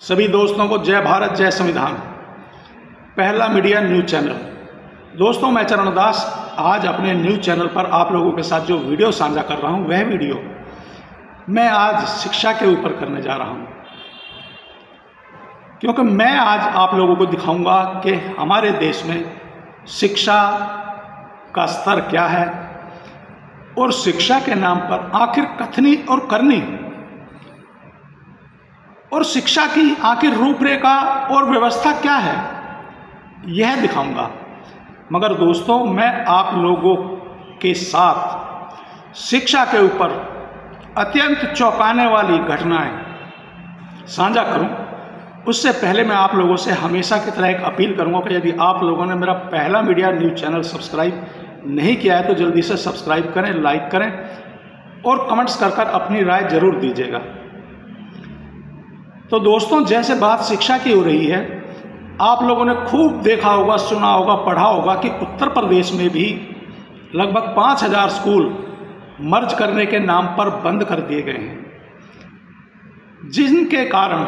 सभी दोस्तों को जय भारत जय संविधान। पहला मीडिया न्यूज़ चैनल। दोस्तों, मैं चरणदास आज अपने न्यूज़ चैनल पर आप लोगों के साथ जो वीडियो साझा कर रहा हूं, वह वीडियो मैं आज शिक्षा के ऊपर करने जा रहा हूं, क्योंकि मैं आज आप लोगों को दिखाऊंगा कि हमारे देश में शिक्षा का स्तर क्या है और शिक्षा के नाम पर आखिर कथनी और करनी और शिक्षा की आखिर रूपरेखा और व्यवस्था क्या है, यह दिखाऊंगा। मगर दोस्तों, मैं आप लोगों के साथ शिक्षा के ऊपर अत्यंत चौंकाने वाली घटनाएं साझा करूं, उससे पहले मैं आप लोगों से हमेशा की तरह एक अपील करूंगा कि यदि आप लोगों ने मेरा पहला मीडिया न्यूज़ चैनल सब्सक्राइब नहीं किया है तो जल्दी से सब्सक्राइब करें, लाइक करें और कमेंट्स कर अपनी राय जरूर दीजिएगा। तो दोस्तों, जैसे बात शिक्षा की हो रही है, आप लोगों ने खूब देखा होगा, सुना होगा, पढ़ा होगा कि उत्तर प्रदेश में भी लगभग 5000 स्कूल मर्ज करने के नाम पर बंद कर दिए गए हैं, जिनके कारण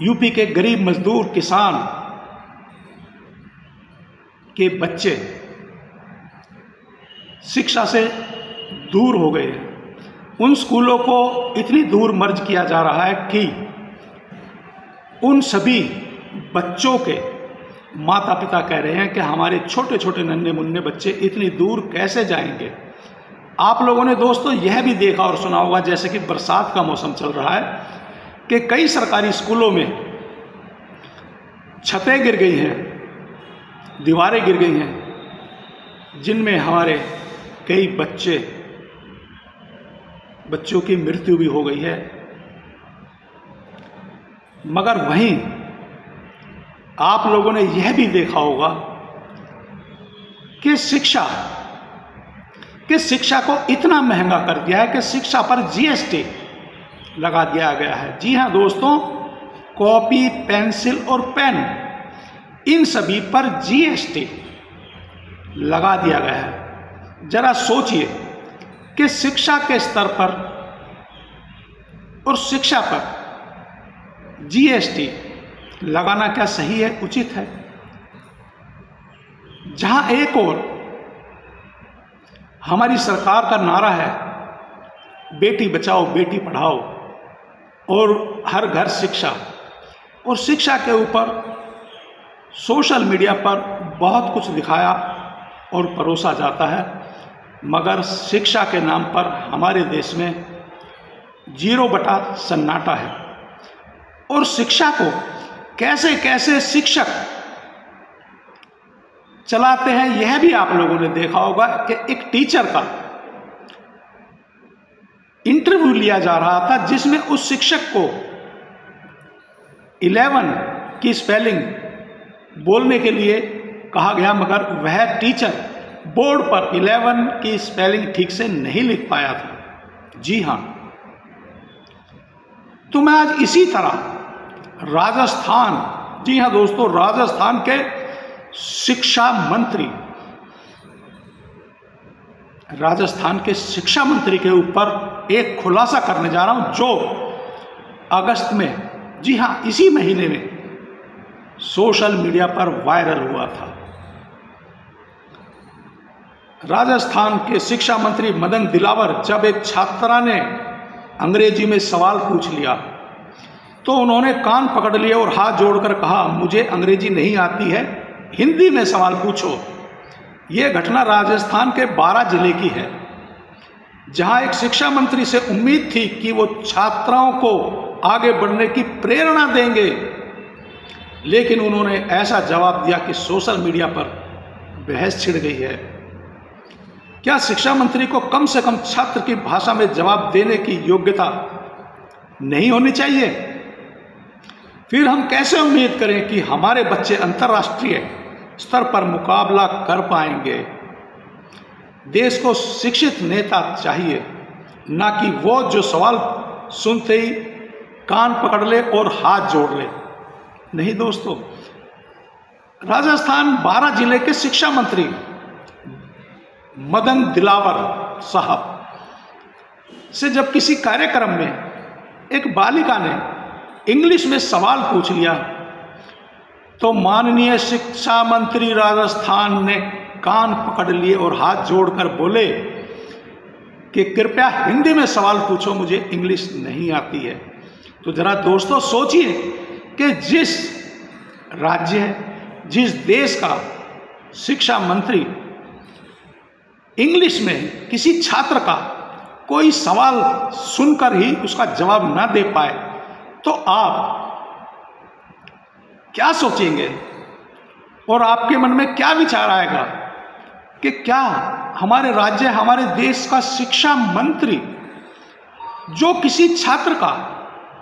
यूपी के गरीब मजदूर किसान के बच्चे शिक्षा से दूर हो गए हैं। उन स्कूलों को इतनी दूर मर्ज किया जा रहा है कि उन सभी बच्चों के माता पिता कह रहे हैं कि हमारे छोटे छोटे नन्हे मुन्ने बच्चे इतनी दूर कैसे जाएंगे। आप लोगों ने दोस्तों यह भी देखा और सुना होगा, जैसे कि बरसात का मौसम चल रहा है, कि कई सरकारी स्कूलों में छतें गिर गई हैं, दीवारें गिर गई हैं, जिनमें हमारे कई बच्चों की मृत्यु भी हो गई है। मगर वहीं आप लोगों ने यह भी देखा होगा कि शिक्षा को इतना महंगा कर दिया है कि शिक्षा पर जीएसटी लगा दिया गया है। जी हाँ दोस्तों, कॉपी, पेंसिल और पेन, इन सभी पर जीएसटी लगा दिया गया है। जरा सोचिए कि शिक्षा के स्तर पर और शिक्षा पर जीएसटी लगाना क्या सही है, उचित है? जहां एक और हमारी सरकार का नारा है बेटी बचाओ बेटी पढ़ाओ और हर घर शिक्षा, और शिक्षा के ऊपर सोशल मीडिया पर बहुत कुछ दिखाया और परोसा जाता है, मगर शिक्षा के नाम पर हमारे देश में 0 सन्नाटा है। और शिक्षा को कैसे कैसे शिक्षक चलाते हैं, यह भी आप लोगों ने देखा होगा कि एक टीचर का इंटरव्यू लिया जा रहा था, जिसमें उस शिक्षक को 11 की स्पेलिंग बोलने के लिए कहा गया, मगर वह टीचर बोर्ड पर 11 की स्पेलिंग ठीक से नहीं लिख पाया था। जी हाँ, तो मैं आज इसी तरह राजस्थान, जी हाँ दोस्तों, राजस्थान के शिक्षा मंत्री के ऊपर एक खुलासा करने जा रहा हूं, जो अगस्त में, जी हाँ इसी महीने में सोशल मीडिया पर वायरल हुआ था। राजस्थान के शिक्षा मंत्री मदन दिलावर, जब एक छात्रा ने अंग्रेजी में सवाल पूछ लिया तो उन्होंने कान पकड़ लिए और हाथ जोड़कर कहा, मुझे अंग्रेजी नहीं आती है, हिंदी में सवाल पूछो। यह घटना राजस्थान के 12 जिले की है, जहां एक शिक्षा मंत्री से उम्मीद थी कि वो छात्राओं को आगे बढ़ने की प्रेरणा देंगे, लेकिन उन्होंने ऐसा जवाब दिया कि सोशल मीडिया पर बहस छिड़ गई है। क्या शिक्षा मंत्री को कम से कम छात्र की भाषा में जवाब देने की योग्यता नहीं होनी चाहिए? फिर हम कैसे उम्मीद करें कि हमारे बच्चे अंतर्राष्ट्रीय स्तर पर मुकाबला कर पाएंगे? देश को शिक्षित नेता चाहिए, ना कि वो जो सवाल सुनते ही कान पकड़ ले और हाथ जोड़ ले। नहीं दोस्तों, राजस्थान 12 जिले के शिक्षा मंत्री मदन दिलावर साहब से जब किसी कार्यक्रम में एक बालिका ने इंग्लिश में सवाल पूछ लिया तो माननीय शिक्षा मंत्री राजस्थान ने कान पकड़ लिए और हाथ जोड़कर बोले कि कृपया हिंदी में सवाल पूछो, मुझे इंग्लिश नहीं आती है। तो जरा दोस्तों सोचिए कि जिस राज्य, जिस देश का शिक्षा मंत्री इंग्लिश में किसी छात्र का कोई सवाल सुनकर ही उसका जवाब ना दे पाए, तो आप क्या सोचेंगे और आपके मन में क्या विचार आएगा कि क्या हमारे राज्य, हमारे देश का शिक्षा मंत्री जो किसी छात्र का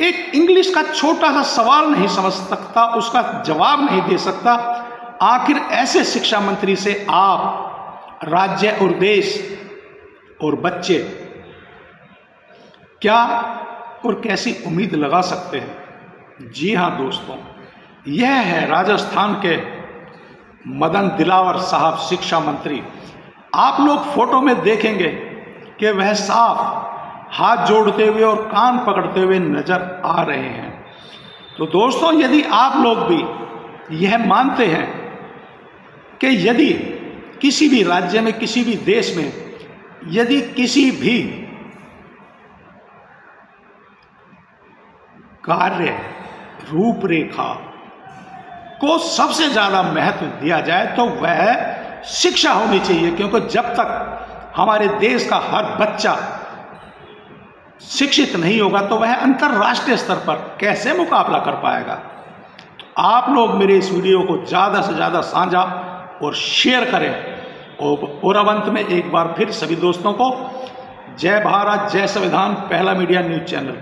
एक इंग्लिश का छोटा सा सवाल नहीं समझ सकता, उसका जवाब नहीं दे सकता, आखिर ऐसे शिक्षा मंत्री से आप, राज्य और देश और बच्चे क्या और कैसी उम्मीद लगा सकते हैं? जी हाँ दोस्तों, यह है राजस्थान के मदन दिलावर साहब शिक्षा मंत्री। आप लोग फोटो में देखेंगे कि वह साफ हाथ जोड़ते हुए और कान पकड़ते हुए नजर आ रहे हैं। तो दोस्तों, यदि आप लोग भी यह मानते हैं कि यदि किसी भी राज्य में, किसी भी देश में, यदि किसी भी कार्य रूपरेखा को सबसे ज्यादा महत्व दिया जाए तो वह शिक्षा होनी चाहिए, क्योंकि जब तक हमारे देश का हर बच्चा शिक्षित नहीं होगा तो वह अंतर्राष्ट्रीय स्तर पर कैसे मुकाबला कर पाएगा। तो आप लोग मेरे इस वीडियो को ज़्यादा से ज़्यादा साझा और शेयर करें। और अब अंत में एक बार फिर सभी दोस्तों को जय भारत, जय संविधान, पहला मीडिया न्यूज़ चैनल।